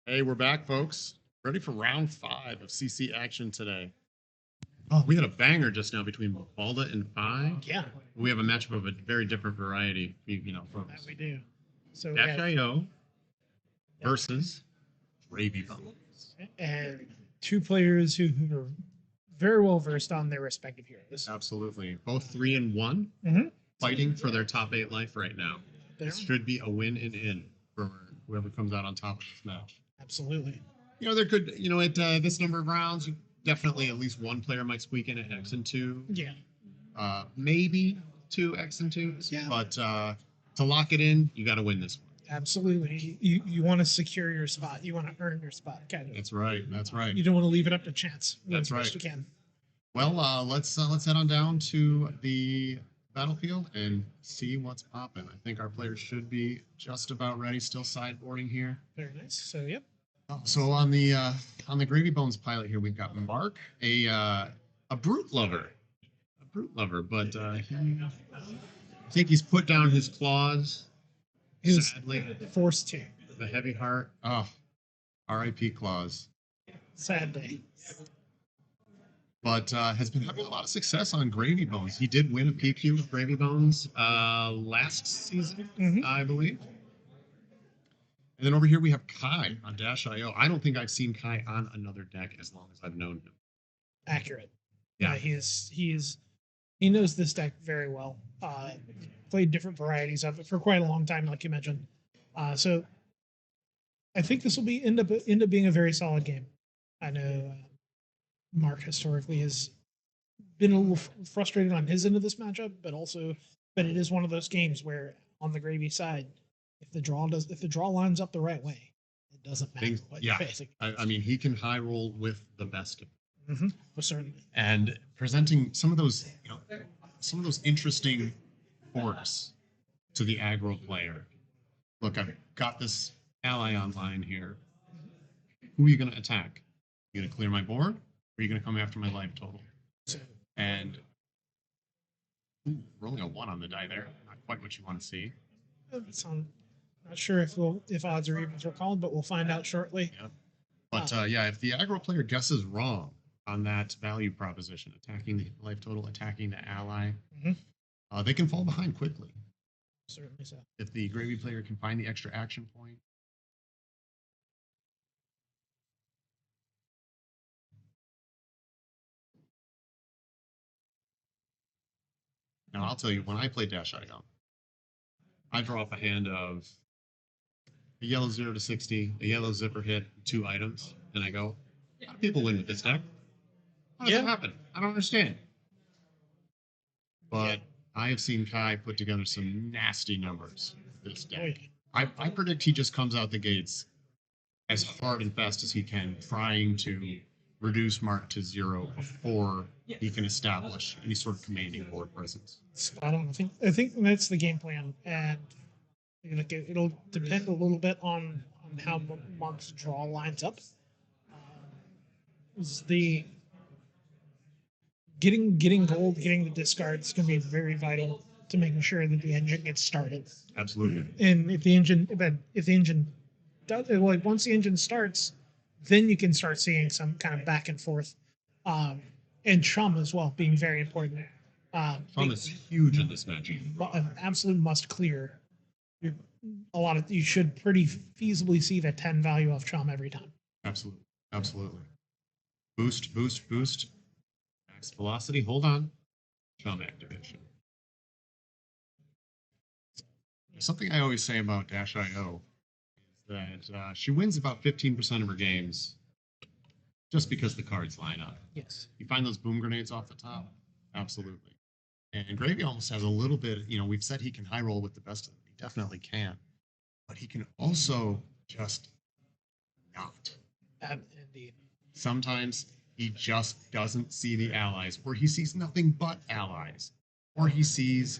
Hey, we're back, folks. Ready for round 5 of CC action today. Oh, we had a banger just now between Balda and Phi. Yeah, We have a matchup of a very different variety, that folks. we do. So we Dash have IO versus Gravey Bones. and two players who are very well versed on their respective heroes. Absolutely. Both 3-1, Mm-hmm. fighting for their top 8 life right now. There. This should be a win and in for whoever comes out on top of this match. Absolutely. There could, at this number of rounds, definitely at least one player might squeak in at X and 2. Yeah. Maybe 2 X and 2s. Yeah. But to lock it in, you got to win this one. Absolutely. You want to secure your spot. You want to earn your spot, kind of. That's right. That's right. You don't want to leave it up to chance. That's right. You can. Well, let's head on down to the battlefield and see what's popping. I think our players should be just about ready. Still sideboarding here. Very nice. So yep. So on the Gravy Bones pilot here, we've got Mark, a brute lover, but I think he's put down his claws. He was sadly forced to. The heavy heart. Oh, R.I.P. claws. Sad day. But has been having a lot of success on Gravy Bones. He did win a PQ with Gravy Bones last season, I believe. And then over here we have Kai on Dash IO. I don't think I've seen Kai on another deck as long as I've known him. Accurate. Yeah, he knows this deck very well. Played different varieties of it for quite a long time, like you mentioned. So I think this will end up being a very solid game. I know Mark historically has been a little frustrated on his end of this matchup, but it is one of those games where on the Gravy side, if the draw lines up the right way, it doesn't matter what you're facing. I mean, he can high roll with the best of them. Mm-hmm. For certainly. And presenting some of those interesting forks to the aggro player. Look, I've got this ally online here. Who are you going to attack? You going to clear my board, or are you going to come after my life total? And rolling a 1 on the die there. Not quite what you want to see. Not sure if odds or evens are called, but we'll find out shortly. Yeah. But if the aggro player guesses wrong on that value proposition, attacking the life total, attacking the ally, they can fall behind quickly. Certainly so. If the Gravy player can find the extra action point. Now, I'll tell you, when I play Dash IO, I draw up a hand of a yellow 0 to 60, a yellow zipper hit, 2 items, and I go, how do people win with this deck? How does that happen? I don't understand. But I have seen Kai put together some nasty numbers with this deck. I predict he just comes out the gates as hard and fast as he can, trying to reduce Mark to 0 before he can establish any sort of commanding board presence. Spot on. I think that's the game plan, and it'll depend a little bit on how Mark's draw lines up. The getting gold, getting the discards is going to be very vital to making sure that the engine gets started. Absolutely. And if the engine does, like, once the engine starts, then you can start seeing some kind of back and forth, and Chum as well being very important. Chum is huge in this match. An absolute must clear. You should pretty feasibly see the 10 value of Chum every time. Absolutely. Boost. Max velocity. Hold on. Chum activation. Something I always say about Dash IO is that she wins about 15% of her games just because the cards line up. Yes. You find those boom grenades off the top? Absolutely. And Gravey almost has a little bit, we've said he can high roll with the best of them. He definitely can. But he can also just not. Indeed. Sometimes he just doesn't see the allies, or he sees nothing but allies, or he sees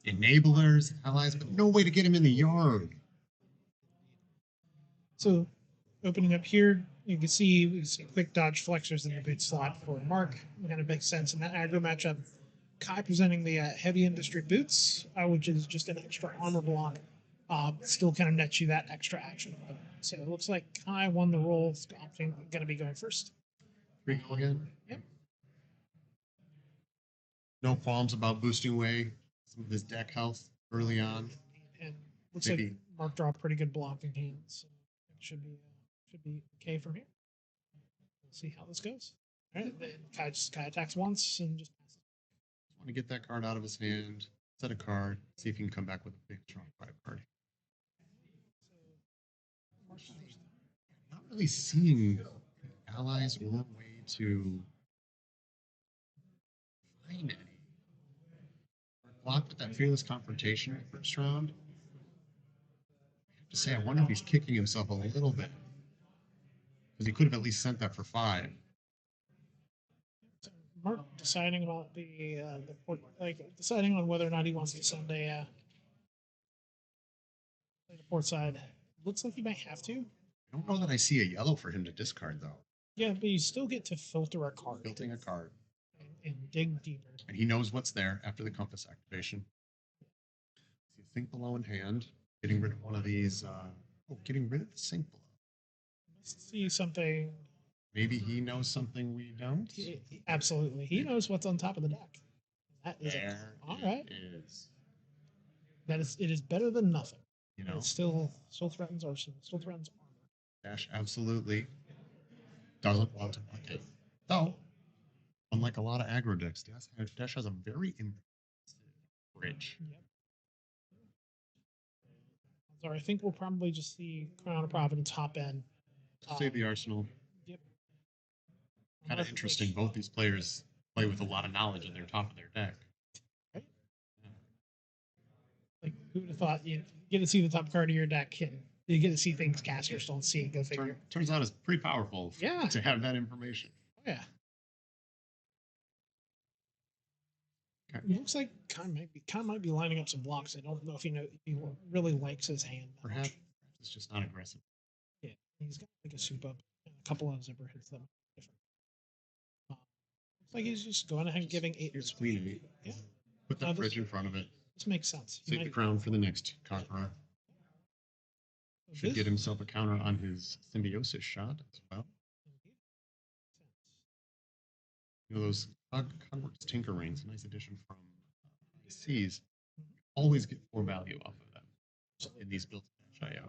enablers, allies, but no way to get him in the yard. So, opening up here, we can see quick dodge flexors in the boot slot for Mark. Kind of makes sense in that aggro matchup. Kai presenting the heavy industry boots, which is just an extra armor block Still kind of nets you that extra action. So it looks like Kai won the roll. Going to be going first. Three go again. Yep. No qualms about boosting away some of his deck health early on. And looks like Mark dropped pretty good blocking hands. So it should be okay from here. We'll see how this goes. All right, then Kai attacks once and just passes. Just want to get that card out of his hand, set a card, see if he can come back with a big strong 5 card. Not really seeing allies or a way to find any. Blocked with that fearless confrontation in the first round. I have to say, I wonder if he's kicking himself a little bit. Because he could have at least sent that for 5. So Mark deciding about the port, deciding on whether or not he wants to send a port side. Looks like he might have to. I don't know that I see a yellow for him to discard, though. Yeah, but you still get to filter a card. Filtering a card. And dig deeper. And he knows what's there after the compass activation. So you think below in hand, getting rid of one of these. Getting rid of the sink below. Let's see something. Maybe he knows something we don't. Absolutely, he knows what's on top of the deck. That is all right. It is better than nothing. You know, it still threatens arsenal. Still threatens armor. Dash absolutely doesn't want to block it. Though, unlike a lot of aggro decks, Dash has a very impressive bridge. Yep. So I think we'll probably just see Crown of Providence hop in. Save the arsenal. Yep. Kind of interesting. Both these players play with a lot of knowledge at their top of their deck. Right. Yeah. Like, who would have thought you get to see the top card of your deck and you get to see things casters don't see? Go figure. Turns out it's pretty powerful. Yeah. To have that information. Oh, yeah. Okay. It looks like Khan might be lining up some blocks. I don't know if he really likes his hand. Perhaps it's just not aggressive. Yeah, he's got like a soup up and a couple of zipper hits that are different. Looks like he's just going ahead and giving 8. Here's Queen 8. Yeah. Put that bridge in front of it. This makes sense. Save the crown for the next conqueror. Should get himself a counter on his symbiosis shot as well. You know, those Cogworks Tinker Rings, a nice addition from ICs. Always get 4 value off of them in these built IO.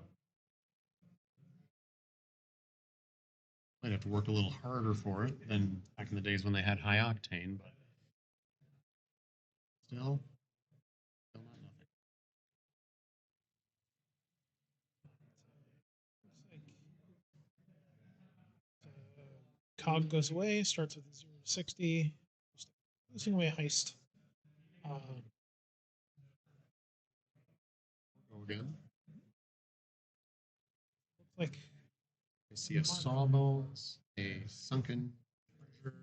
Might have to work a little harder for it than back in the days when they had high octane, but still not nothing. Cog goes away, starts with 0 to 60. Losing away a heist. Go again. Looks like I see a Sawbones, a Sunken Treasure.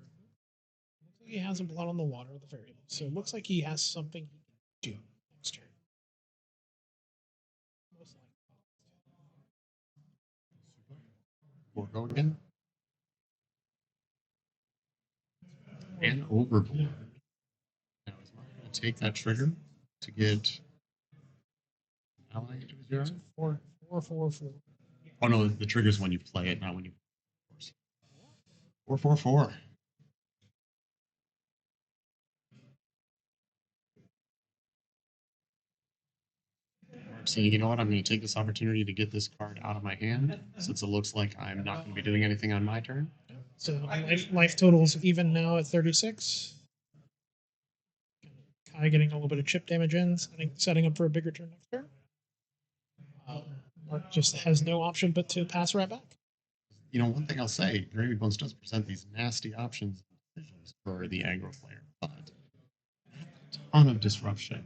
Looks like he has a Blood on the Water at the very least. So it looks like he has something he can do next turn. Most likely. Or go again. And overboard. Now is Mark going to take that trigger to get an ally into his yard? 4, 4, 4, 4. Oh no, the trigger's when you play it, not when you. 4, 4, 4. Saying, you know what, I'm going to take this opportunity to get this card out of my hand, since it looks like I'm not going to be doing anything on my turn. So life totals even now at 36. Kai getting a little bit of chip damage in, setting up for a bigger turn next turn. Mark just has no option but to pass right back. You know, one thing I'll say, Gravey Bones does present these nasty options and decisions for the aggro player, but a ton of disruption.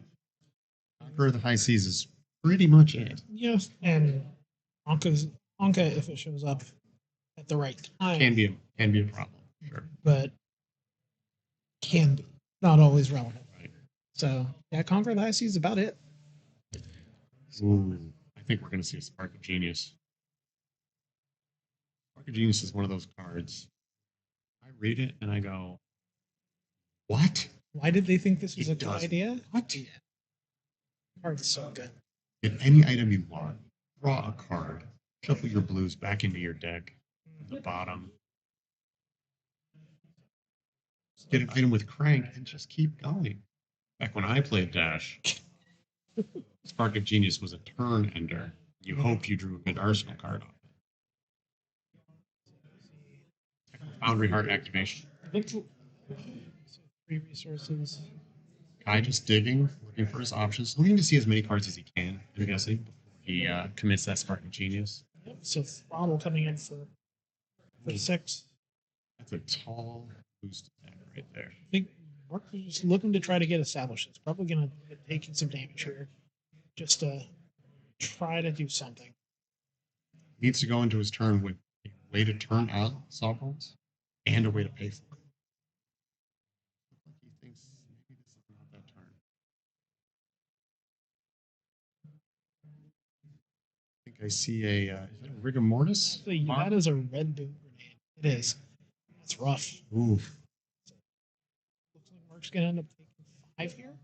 Conqueror of the High Seas is pretty much it. Yes, and Anka, if it shows up at the right time, can be a problem, sure, but can be not always relevant. Right. So yeah, Conquer of the High Seas is about it. Ooh, I think we're going to see a Spark of Genius. Spark of Genius is one of those cards. I read it and I go, "What? Why did they think this was a good does idea?" What? Card is so good. Get any item you want, draw a card, shuffle your blues back into your deck, the bottom. Get an item with crank and just keep going. Back when I played Dash, Spark of Genius was a turn ender. You hoped you drew a good arsenal card off it. Foundry Heart activation. I think so 3 resources. Kai just digging, looking for his options, looking to see as many cards as he can, I'm guessing, before he commits that Spark of Genius. Yep. So Throttle coming in for 6. That's a tall boost attack right there. I think Mark is just looking to try to get established. It's probably going to be taking some damage here, just to try to do something. He needs to go into his turn with a way to turn out Sawbones and a way to pay for it. He thinks maybe this is not that turn. I think I see a is that a rigor mortis? So that is a red boom grenade. It is. It's rough. Oof. Looks like Mark's going to end up taking 5 here.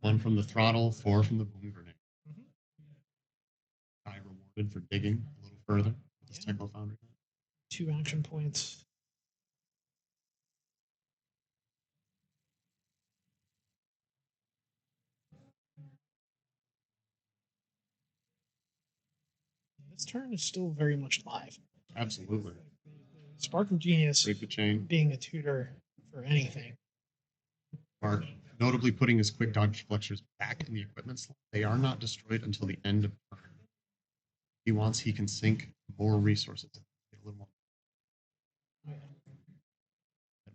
1 from the throttle, 4 from the boom grenade. Mhm. I rewarded for digging a little further with this Yeah. Techno Foundry. 2 action points. This turn is still very much live. Absolutely. Spark of Genius Break the chain. being a tutor for anything. Mark notably putting his quick dodge flexors back in the equipment slot. They are not destroyed until the end of turn. He can sink more resources. Get a little more.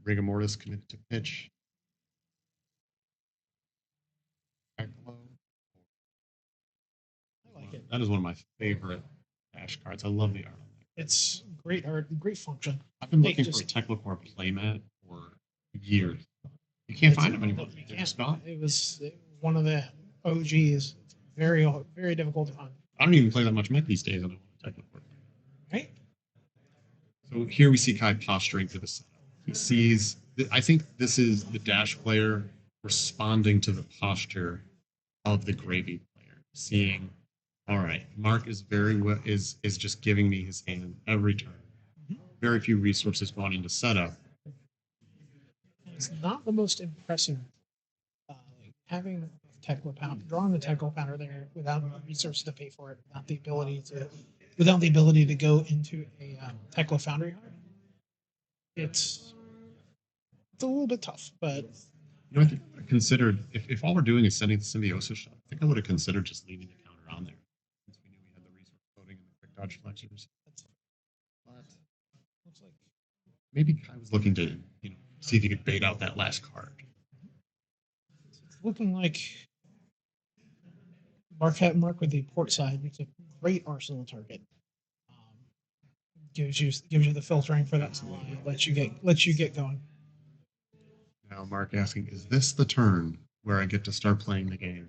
Rigor mortis committed to pitch. Back low. I like it. That is one of my favorite Dash cards. I love the art on that. It's great art, great function. I've been Hey, looking for a just- Technocore playmat for years. You can't find them anymore. You They're just can't. gone. It was one of the OGs. Very, very difficult to find. I don't even play that much Mech these days. I don't want a Technocore. Right? So here we see Kai posturing for the setup. He sees. I think this is the Dash player responding to the posture of the Gravey player, seeing, all right, Mark is is just giving me his hand every turn. Very few resources going into setup. It's not the most impressive having drawing the Techno Pounder there without the resources to pay for it, without the ability to go into a Techno Foundry Heart. It's a little bit tough, but You know, I think I considered if all we're doing is sending the symbiosis shot, I think I would have considered just leaving the counter on there since we knew we had the resource coding and the quick dodge flexors. that's, But looks like maybe Kai was looking to see if he could bait out that last card. it's looking like Mark with the port side. It's a great arsenal target. Gives you the filtering for that line, lets you get going. Now Mark asking, is this the turn where I get to start playing the game?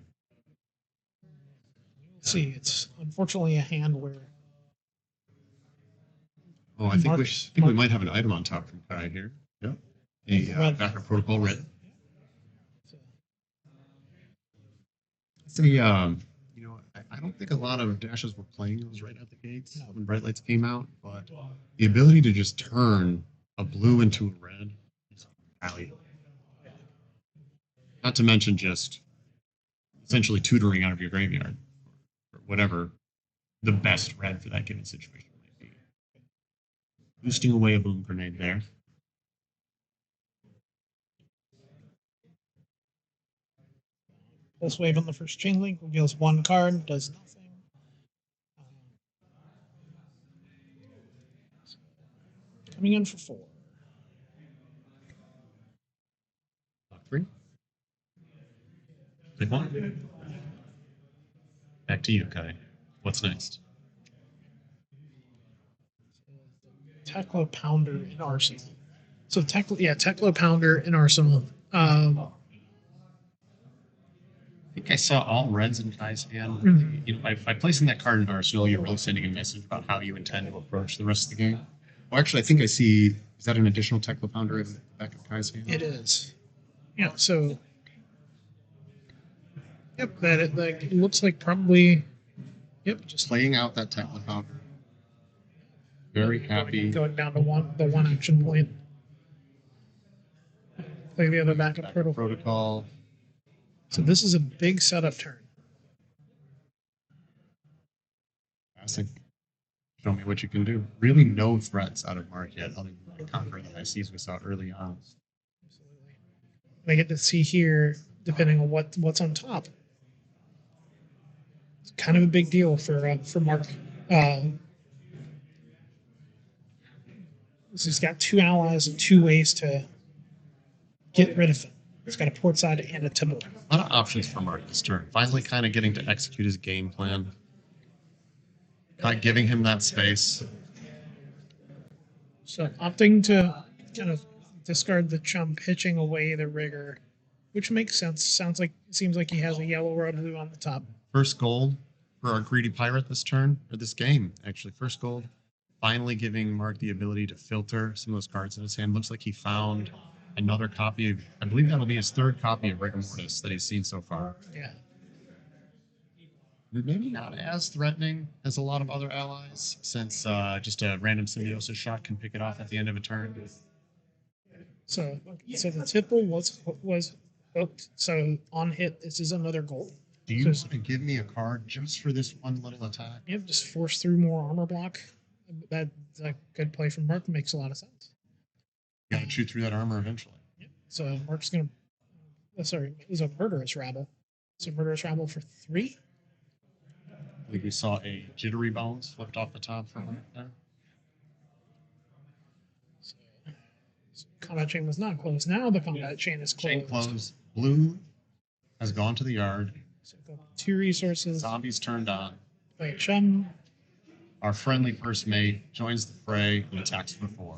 Let's see, it's unfortunately a hand where Oh, I think Mark's- we might have an item on top from Kai here. Yep. A Red. backup protocol red. so, Say, I don't think a lot of dashes were playing those right out the gates No. when bright lights came out, but the ability to just turn a blue into a red is valuable. Not to mention just essentially tutoring out of your graveyard or whatever the best red for that given situation might be. Boosting away a boom grenade there. Pulse Wave on the first chain link reveals 1 card, does nothing. Coming in for 4. Lock 3. Pick 1. Back to you, Kai. What's next? Teklo Pounder in Arsenal. So Teklo Pounder in Arsenal. I think I saw all reds in Kai's hand. Mhm. By placing that card in Arsenal, you're really sending a message about how you intend to approach the rest of the game. Well, actually, I think I see. Is that an additional Tekla Pounder in the back of Kai's hand? It is. Yeah, so Yep, that it like looks like probably. Yep, just Playing out that technical counter. Very happy. going down to the one action point. Play the other backup protocol. Protocol. So this is a big setup turn. Classic. Show me what you can do. Really no threats out of Mark yet, other than the conquer that I sees we saw early on. Absolutely. I get to see here, depending on what's on top. It's kind of a big deal for Mark. He's got two allies and two ways to get rid of him. He's got a port side and a Timber. A lot of options for Mark this turn. Finally kind of getting to execute his game plan. Not giving him that space. So opting to kind of discard the chum, pitching away the rigger, which makes sense. Seems like he has a yellow or a blue on the top. First gold for our greedy pirate this turn, or this game, actually. First gold. Finally giving Mark the ability to filter some of those cards in his hand. Looks like he found another copy of, I believe that'll be his third copy of Rigor Mortis that he's seen so far. Yeah. Maybe not as threatening as a lot of other allies, since just a random symbiosis shot can pick it off at the end of a turn. So the tipple was hooked. So on hit, this is another gold. Do you want to give me a card just for this one little attack? Yep, just force through more armor block. That's a good play from Mark. Makes a lot of sense. You gotta chew through that armor eventually. Yep. So Mark's gonna. Sorry, it was a murderous rabble. So murderous rabble for 3. I think we saw a jittery bones flipped off the top for Mark there. So combat chain was not closed. Now the combat chain is closed. Chain closed. Blue has gone to the yard. So go 2 resources. Zombies turned on. Play chum. Our friendly first mate joins the fray and attacks for 4.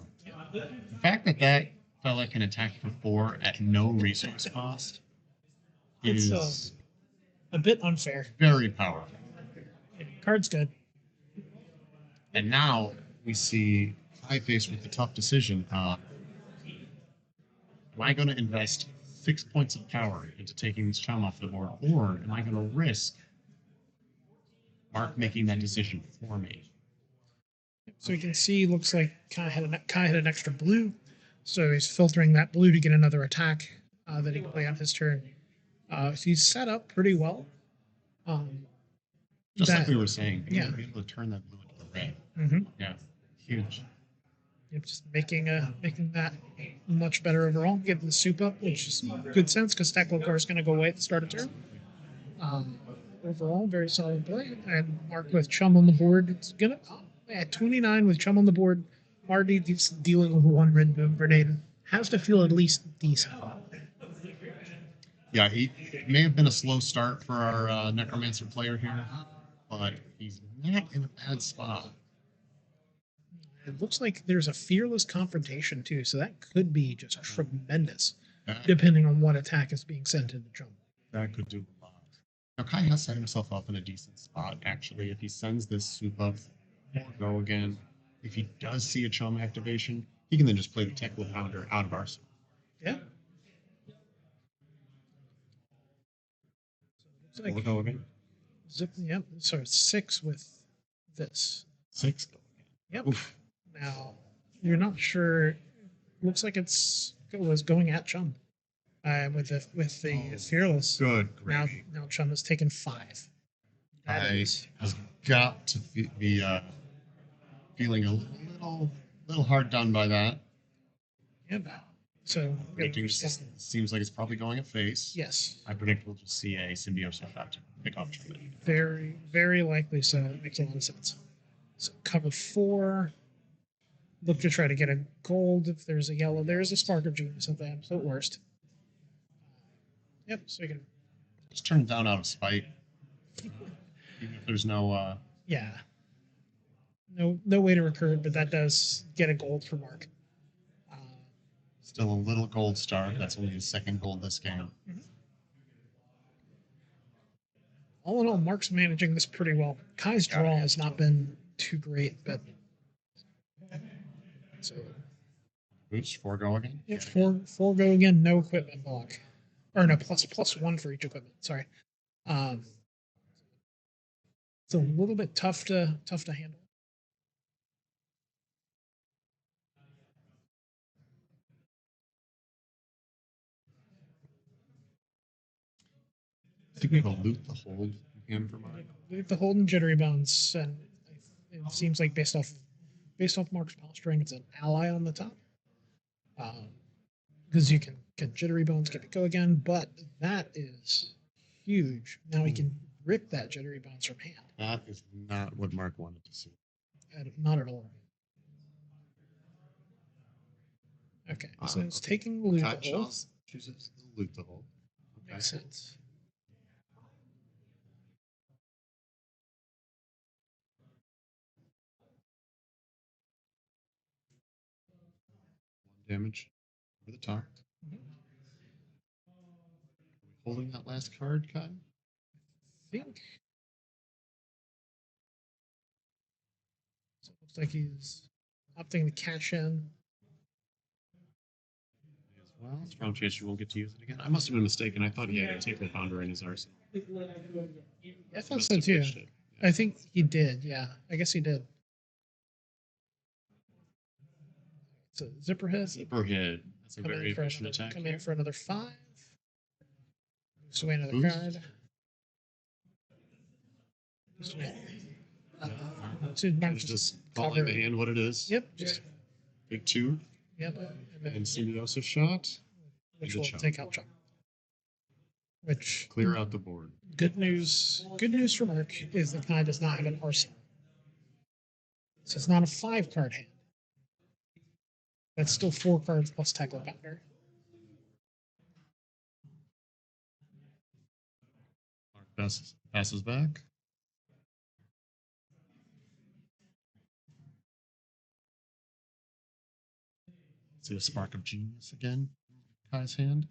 The fact that that fella can attack for 4 at no resource cost is It's a bit unfair. very powerful. Yeah, card's good. And now we see Kai faced with the tough decision. Am I going to invest 6 points of power into taking this chum off the board, or am I going to risk Mark making that decision for me? So you can see, looks like Kai had an extra blue, so he's filtering that blue to get another attack that he can play on his turn. So he's set up pretty well. Just like we were saying, yeah. be able to turn that blue into red. Mm-hmm. Yeah, huge. Yep, just making that much better overall. Getting the soup up, which is good sense because Stack Lokar is going to go away at the start of turn. Overall, very solid play. And Mark with chum on the board. It's gonna at 29 with chum on the board. Already dealing with 1 red boom grenade. Has to feel at least decent. Yeah, he may have been a slow start for our Necromancer player here, but he's not in a bad spot. It looks like there's a fearless confrontation too, so that could be just tremendous, That, depending on what attack is being sent into chum. that could do a lot. Now, Kai has set himself up in a decent spot, actually. If he sends this soup up, go again. If he does see a chum activation, he can then just play the Technical Pounder out of Arsenal. Yeah. So We'll go again. Yep. So 6 with this. 6. Yep. Oof. Now you're not sure. Looks like it was going at chum. With the fearless. Good. Now Gravey. chum has taken 5. Has got to be feeling a little hard done by that. Yep. So Seems like it's probably going at face. yes. I predict we'll just see a symbiosis effect pick up. Very, very likely so. It makes a lot of sense. So cover 4. Look to try to get a gold. If there's a yellow, there's a spark of genius at the absolute worst. Yep, so you can. Just turn it down out of spite. Even if there's no. Yeah. No way to recur it, but that does get a gold for Mark. Still a little gold star. That's only his 2nd gold this game. Mm-hmm. All in all, Mark's managing this pretty well. Kai's draw has not been too great, but so Oops, 4 go again. yeah, four go again. No equipment block, or no plus 1 for each equipment. Sorry. Um, it's a little bit tough to handle. I think we have a loot the hold hand for mine. The Holden Jittery Bones, and it seems like based off Mark's posturing, it's an ally on the top. Because you can get Jittery Bones, get it go again, but that is huge. Now he can rip that Jittery Bones from hand. That is not what Mark wanted to see. Not at all. Okay, so it's taking loot Cut the hold. chooses loot the hold. Okay. Makes sense. One damage over the top. Mhm. Holding that last card, Kai? I think. So it looks like he's opting to cash in. As well, strong chance you won't get to use it again. I must have been mistaken. I thought he had a table pounder in his arsenal. I thought so too. I think he did. Yeah, I guess he did. So zipper hit. Zipper hit. That's a very efficient attack. Come in for another 5. Moves away another Boost. card. So Mark Just calling the hand what it is. Yep. Just big 2. yep. And symbiosis shot. Which will take out Chuck. Which clear out the board. Good news. Good news for Mark is the guy does not have an arsenal. So it's not a 5-card hand. That's still 4 cards plus tackle pounder. Mark passes back. See a spark of genius again. Kai's hand.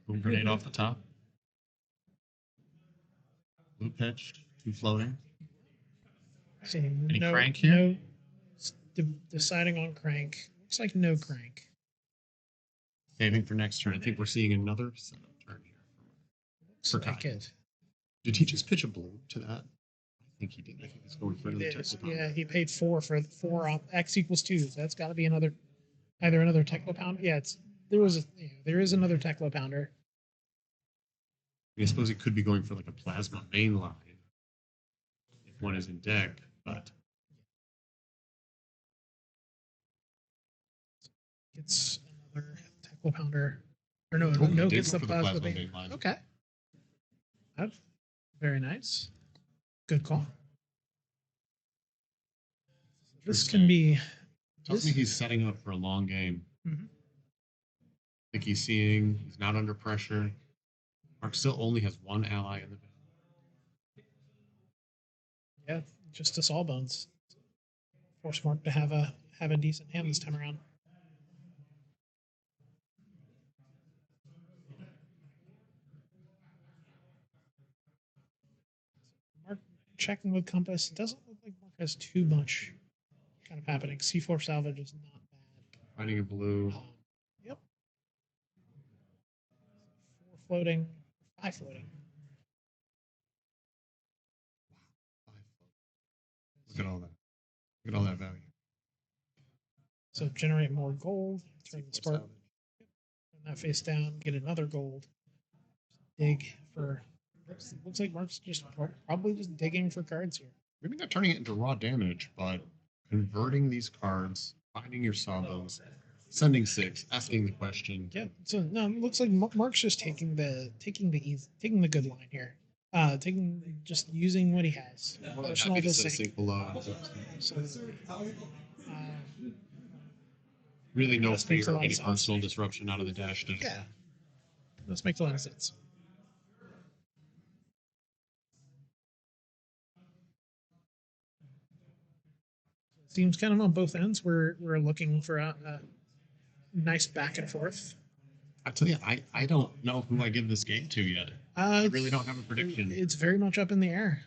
Boom grenade off the top. Blue pitched. 2 floating. Any crank here? No, deciding on crank. Looks like no crank. Saving for next turn. I think we're seeing another setup turn here. Looks like it. Did he just pitch a blue to that? I think he did. I think he's going for another Techno. Yeah, he paid 4 for 4 X equals 2. So that's got to be either another Techno Pounder. Yeah, there is another Techno Pounder. I suppose it could be going for like a plasma main line if one is in deck, but Gets another Techno Pounder. Or no, did gets go the for the plasma plasma main main line. Okay. That's very nice. Good call. This can be. Tells me he's setting up for a long game. Mhm. I think he's seeing he's not under pressure. Mark still only has 1 ally in the battle. Yeah, just a Sawbones. Force Mark to have a decent hand this time around. Mark checking with Compass. Doesn't look like Mark has too much kind of happening. C4 salvage is not bad. Finding a blue. Yep. 4 floating, 5 floating. Look at all that. Look at all that value. So generate more gold. Turn the spark. Turn that face down. Get another gold. Dig for. Looks like Mark's just probably just digging for cards here. Maybe not turning it into raw damage, but converting these cards, finding your sawbones, sending 6, asking the question. Yeah. So no, it looks like Mark's just taking the good line here. Just using what he has. Happy to sink below. So, really no fear of any personal disruption out of the dash deck. Yeah. This makes a lot of sense. Seems kind of on both ends. We're looking for a nice back and forth. I tell you, I don't know who I give this game to yet. I really don't have a prediction. It's very much up in the air.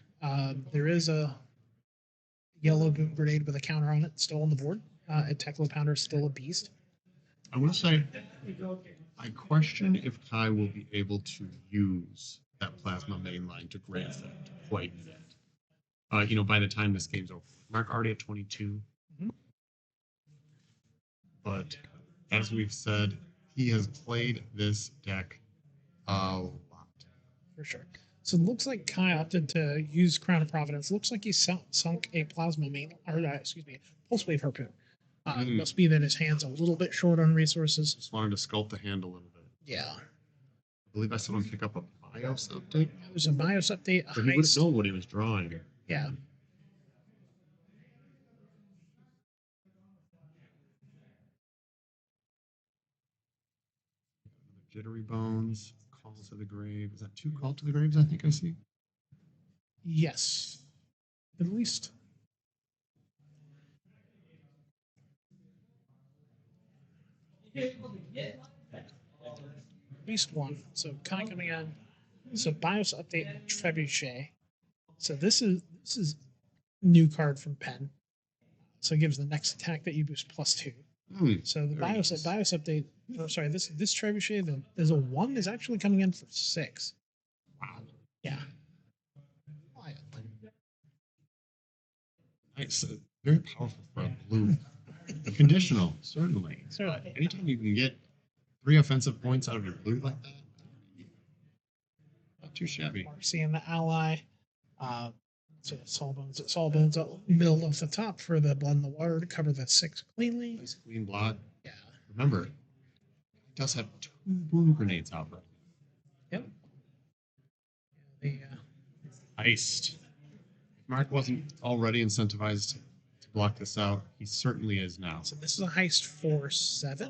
There is a yellow boom grenade with a counter on it still on the board. A Techno Pounder is still a beast. I will say, I question if Kai will be able to use that plasma mainline to great effect quite yet. By the time this game's over. Mark already at 22. Mhm. But as we've said, he has played this deck a lot. For sure. So it looks like Kai opted to use Crown of Providence. Looks like he sunk a plasma main, or excuse me, pulse wave harpoon. Must be that his hand's a little bit short on resources. Just wanted to sculpt the hand a little bit. Yeah. I believe I saw him pick up a BIOS update. There's a BIOS update. But he would have known what he was drawing. Yeah. Jittery Bones, Call to the Grave. Is that 2 Call to the Graves I think I see? Yes. At least. At least one. So Kai coming in. So BIOS update Trebuchet. So this is new card from Penn. So it gives the next attack that you boost +2. So the BIOS update. Oh, sorry, this Trebuchet there's a 1 is actually coming in for 6. Wow. Yeah. Nice. Very powerful for a blue. Conditional, certainly. Certainly. Anytime you can get 3 offensive points out of your blue like that, not too shabby. Seeing the ally. So Sawbones milled off the top for the blood in the water to cover the 6 cleanly. Nice clean blot. Yeah. Remember, it does have 2 boom grenades out right. Yep. The Iced. If Mark wasn't already incentivized to block this out, he certainly is now. So this is a heist for 7.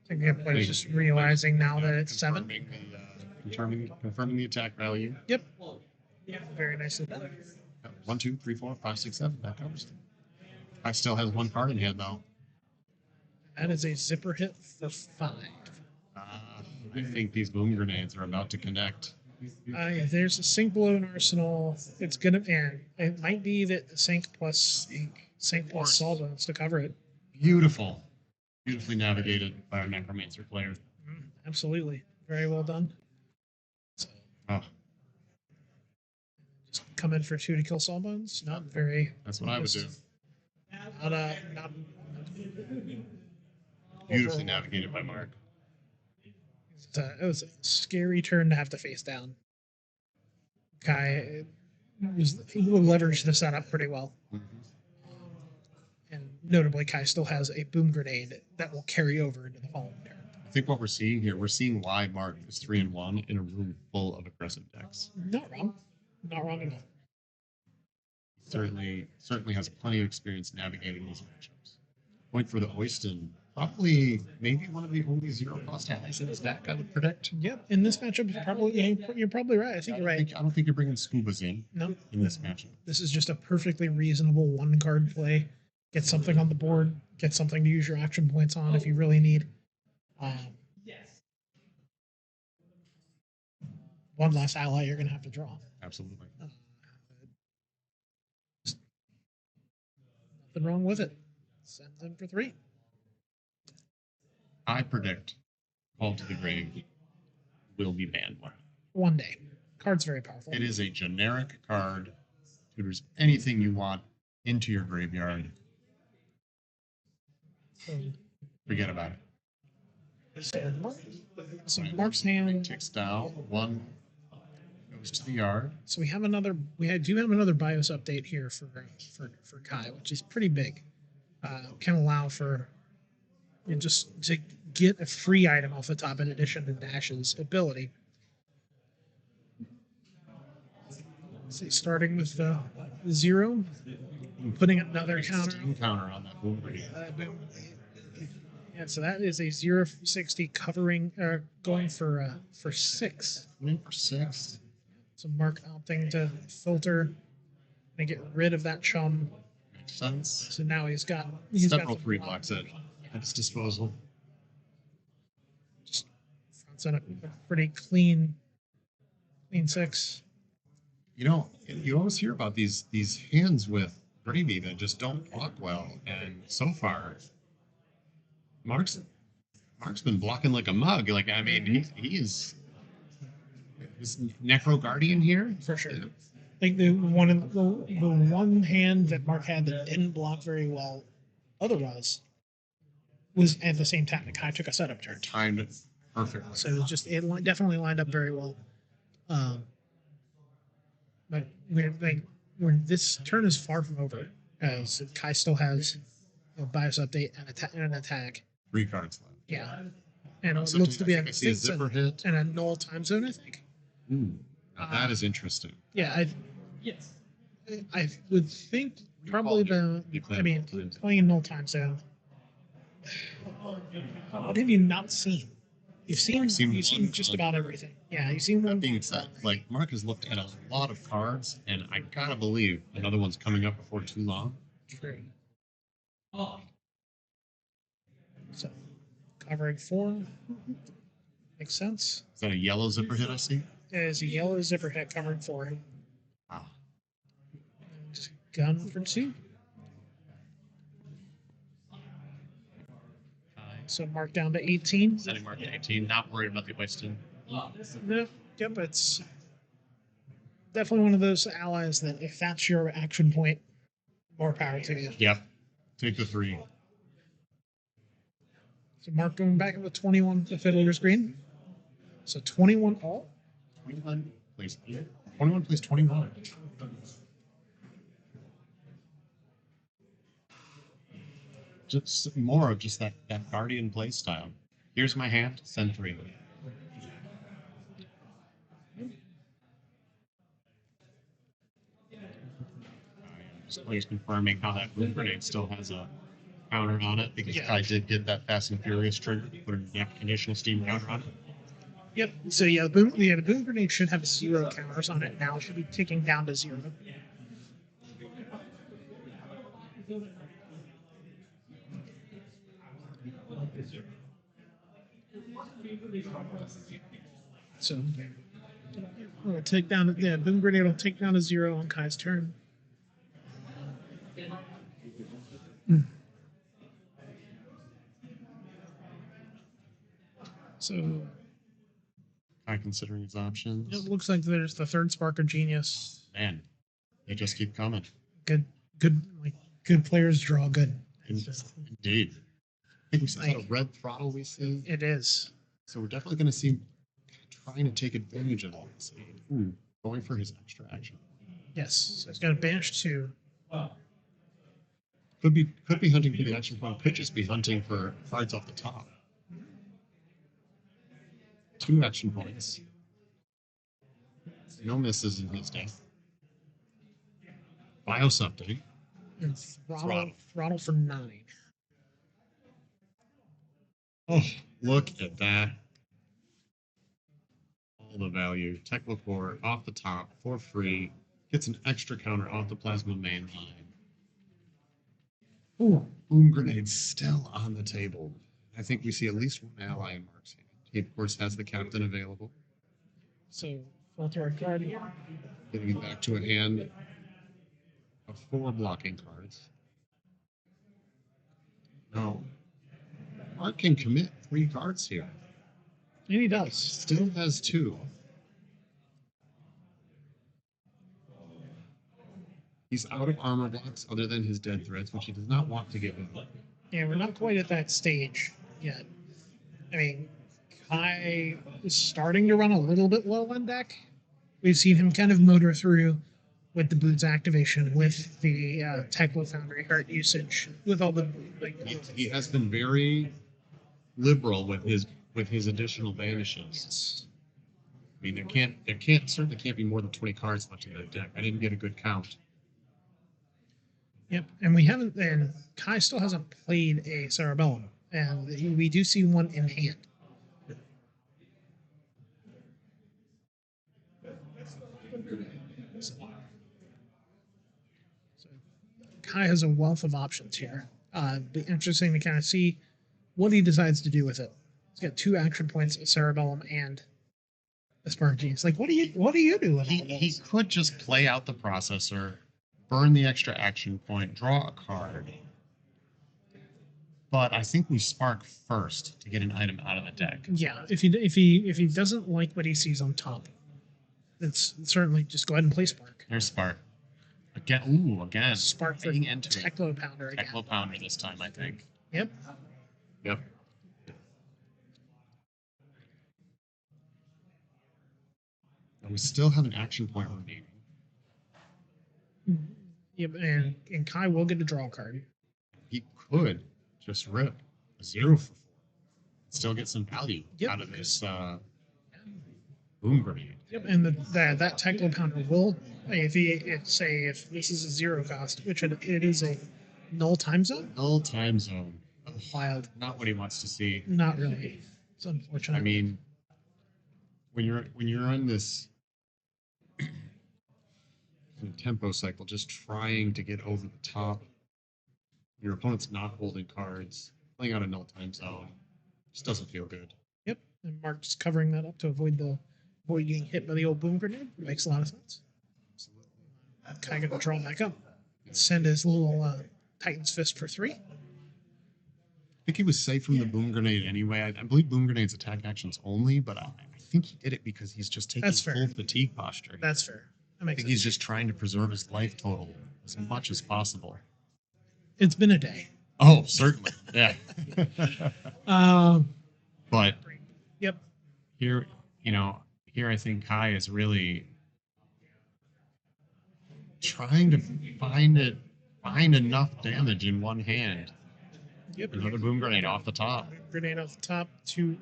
I think everybody's just realizing now that it's 7. Confirming the attack value. Yep. Yeah, very nicely done. 1, 2, 3, 4, 5, 6, 7. That covers it. I still has 1 card in hand though. That is a zipper hit for 5. I think these boom grenades are about to connect. There's a sink below an arsenal. It's gonna end. It might be that the sink plus Sawbones to cover it. Beautiful. Beautifully navigated by our Necromancer player. Absolutely. Very well done. So, just come in for 2 to kill Sawbones. Not very. That's what I would do. Not Beautifully navigated by Mark. It was a scary turn to have to face down. Kai was able to leverage the setup pretty well. And notably, Kai still has a boom grenade that will carry over into the following turn. I think what we're seeing why Mark is 3-1 in a room full of aggressive decks. Not wrong. Not wrong at all. Certainly has plenty of experience navigating these matchups. Point for the Oyston. Probably maybe one of the only 0-cost allies in his deck, I would predict. Yep. In this matchup, you're probably right. I think you're right. I don't think you're bringing Scubas in this matchup. This is just a perfectly reasonable 1-card play. Get something on the board. Get something to use your action points on if you really need. One less ally you're going to have to draw. Absolutely. Nothing wrong with it. Send them for 3. I predict Call to the Grave will be banned one day. Card's very powerful. It is a generic card. Tutors anything you want into your graveyard. Forget about it. So Mark's hand ticks down. 1 goes to the yard. So we do have another BIOS update here for Kai, which is pretty big. Can allow for just to get a free item off the top in addition to Dash's ability. See, starting with the 0, putting another counter on that boom grenade. Yeah, so that is a 0-60 covering, going for 6. Going for 6. So Mark opting to filter and get rid of that chum. Makes sense. So now he's got several 3 blocks at his disposal. Just fronts on a pretty clean 6. You know, you always hear about these hands with Gravey that just don't block well, and so far, Mark's Mark's been blocking like a mug. Like I mean, he's is Necro Guardian here for sure. I think the one hand that Mark had that didn't block very well otherwise was at the same time. It kind of took a setup turn. Timed it perfectly. So it was just definitely lined up very well. But we're this turn is far from over, as Kai still has a BIOS update and an attack. 3 cards left. Yeah, and it So looks to be I see a zipper hit and a null time zone. I think. Now that is interesting. Yeah, I would think probably playing in null time zone. What have you not seen? You've seen just about everything. Yeah, you've seen That one. being said, like Mark has looked at a lot of cards, and I gotta believe another one's coming up before too long. True. So, covering 4 makes sense. Is that a yellow zipper hit I see? It is a yellow zipper hit covering 4. Wow. Just gun for 2. So mark down to 18. Setting mark to 18. Not worried about the wasting. No, yep, it's definitely one of those allies that if that's your action point, more power to you. Yep. Take the 3. So Mark going back up to 21 to Fiddler's Green. So 21 all. 21 plays 21 plays 21. Just more of just that Guardian play style. Here's my hand, send 3. Just confirming how that Boom Grenade still has a counter on it, because I did get that Fast and Furious trigger, put a conditional steam counter on it. Yep. So yeah, the boom grenade should have 0 counters on it now. It should be ticking down to 0. So we'll take down. Yeah, boom grenade will take down to 0 on Kai's turn. So Kai considering his options. it looks like there's the 3rd Spark of Genius. Man, they just keep coming. Good players draw good. Indeed. I think we saw a red throttle we see. It is. So we're definitely going to see trying to take advantage of this. Going for his extra action. Yes. So he's got a banish 2. Could be hunting for the action point. Could just be hunting for cards off the top. 2 action points. No misses in his deck. BIOS update. And throttle for 9. Oh, look at that. All the value. Technical core off the top for free. Gets an extra counter off the Plasma main line. Ooh, Boom Grenade still on the table. I think we see at least one ally in Mark's hand. He, of course, has the captain available. So, filter a card. Getting it back to a hand of 4 blocking cards. No. Mark can commit 3 cards here. And he does. Still has 2. He's out of armor blocks other than his dead threats, which he does not want to give up. Yeah, we're not quite at that stage yet. I mean, Kai is starting to run a little bit low on deck. We've seen him kind of motor through with the boots activation, with the Techno Foundry card usage, with all the. He has been very liberal with his additional banishes. Yes. I mean, certainly can't be more than 20 cards left in the deck. I didn't get a good count. Yep, and we haven't. And Kai still hasn't played a Cerebellum, and we do see one in hand. So Kai has a wealth of options here. Be interesting to kind of see what he decides to do with it. He's got 2 action points, a Cerebellum and the Spark Genius. Like, what are you doing? He could just play out the processor, burn the extra action point, draw a card. But I think we spark first to get an item out of the deck. Yeah, if he doesn't like what he sees on top, it's certainly just go ahead and play Spark. There's spark. Again. Spark for Getting into Techno Pounder again. Techno Pounder this time, I think. Yep. Yep. And we still have an action point remaining. Yep, and Kai will get a draw card. He could just rip a 0 for 4. Still get some value out of this boom grenade. Yep, and that Techno Pounder will, if this is a 0 cost, which it is a null time zone. Null time zone. Wild. Not what he wants to see. Not really. It's unfortunate. I mean, when you're on this tempo cycle, just trying to get over the top, your opponent's not holding cards, playing out a null time zone, just doesn't feel good. Yep, and Mark's covering that up to avoid getting hit by the old boom grenade. Makes a lot of sense. Absolutely. Kai gonna draw back up. Send his little Titan's Fist for 3. I think he was safe from the boom grenade anyway. I believe boom grenade's attack actions only, but I think he did it because he's just taking full fatigue posture. That's fair. I think he's just trying to preserve his life total as much as possible. It's been a day. Oh, certainly. Yeah. But yep. Here I think Kai is really trying to find enough damage in one hand. Yep. Another boom grenade off the top. Grenade off the top, 2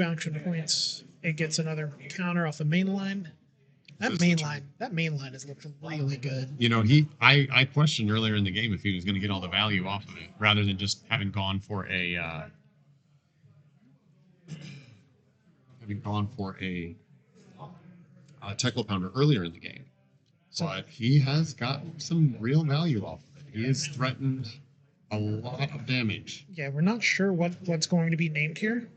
action points. It gets another counter off the main line. That main line is looking really good. I questioned earlier in the game if he was going to get all the value off of it, rather than just having gone for a Techno Pounder earlier in the game. But he has gotten some real value off of it. He has threatened a lot of damage. Yeah, we're not sure what's going to be named here.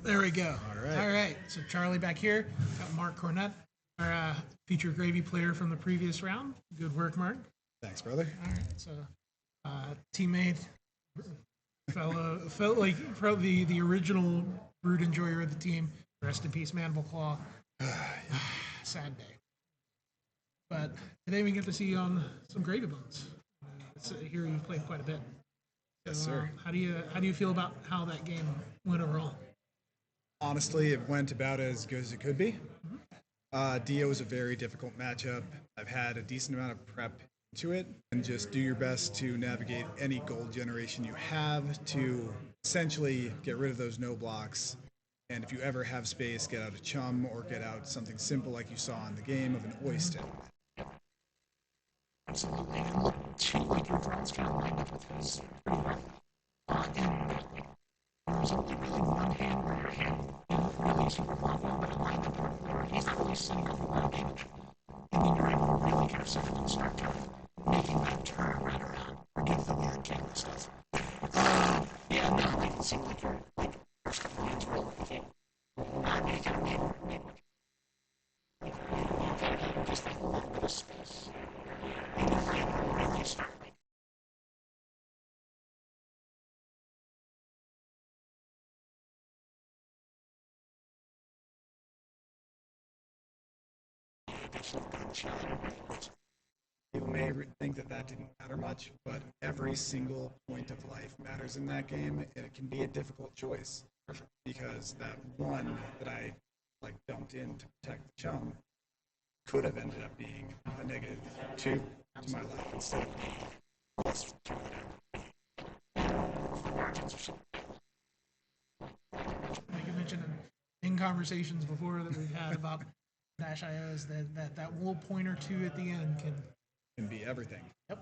There we go. All right. So Charlie back here. Got Mark Cornett, our featured Gravey player from the previous round. Good work, Mark. Thanks, brother. All right. So teammate, felt like probably the original brood enjoyer of the team. Rest in peace, Mandible Claw. Sad day. But today we get to see you on some Gravy Bones. Here you played quite a bit. So, yes, sir. How do you feel about how that game went overall? Honestly, it went about as good as it could be. Dio is a very difficult matchup. I've had a decent amount of prep into it, and just do your best to navigate any gold generation you have to essentially get rid of those no blocks. And if you ever have space, get out a chum or get out something simple like you saw in the game of an oyster. Absolutely. And look, like your friends kind of lined up with his pretty rough. There was only really one hand where your hand didn't really super level, but it lined up where he's not really seeing a whole lot of damage. And then you're able to really kind of sit and start kind of making that turn right around or give the weird camera stuff. Yeah, no, like it seemed like your first couple hands were okay. Now you kind of made you kind of had just a little bit of space. And you're able to really start like People may think that didn't matter much, but every single point of life matters in that game, and it can be a difficult choice because that one that I dumped in to protect the chum could have ended up being a -2 to my life instead of Like you mentioned in conversations before that we've had about Dash IO is that little point or two at the end Can be everything. Yep.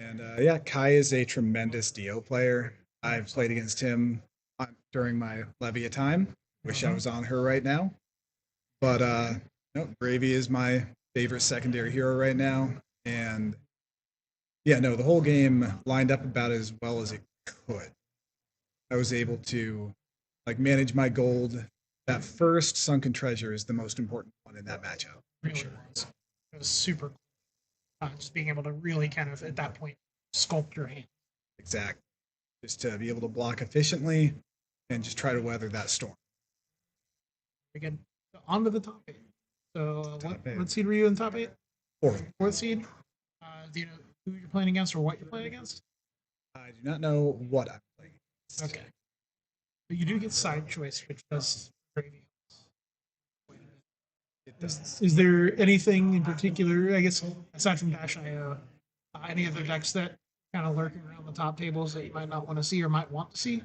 And yeah, Kai is a tremendous Dio player. I've played against him during my Levia time. Wish I was on her right now. But no, Gravey is my favorite secondary hero right now. And yeah, no, the whole game lined up about as well as it could. I was able to like manage my gold. That first sunken treasure is the most important one in that matchup. really was. It was super cool. Just being able to really kind of at that point sculpt your hand. Exactly. Just to be able to block efficiently and just try to weather that storm. Again, on to the top 8. So Top eight. what seed were you in top 8? Fourth Seed. Do you know who you're playing against or what you're playing against? I do not know what I'm playing. Okay. But you do get side choice, which does Gravy. It does. Is there anything in particular, I guess, aside from Dash IO, any other decks that kind of lurking around the top tables that you might not want to see or might want to see?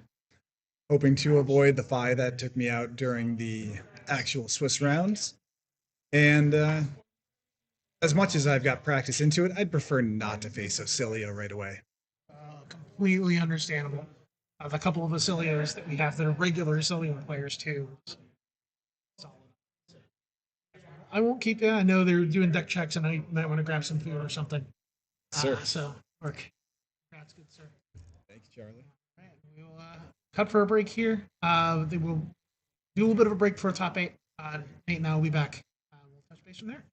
Hoping to avoid the Phi that took me out during the actual Swiss rounds. And as much as I've got practice into it, I'd prefer not to face Ocilio right away. Completely understandable. The couple of Ocilios that we have that are regular Ocilio players too. Solid. I won't keep you. I know they're doing deck checks and I might want to grab some food or something. Sure. So, work. That's good, sir. Thank you, Charlie. All right, we'll cut for a break here. They will do a little bit of a break for a top 8. Nate and I will be back. We'll touch base from there.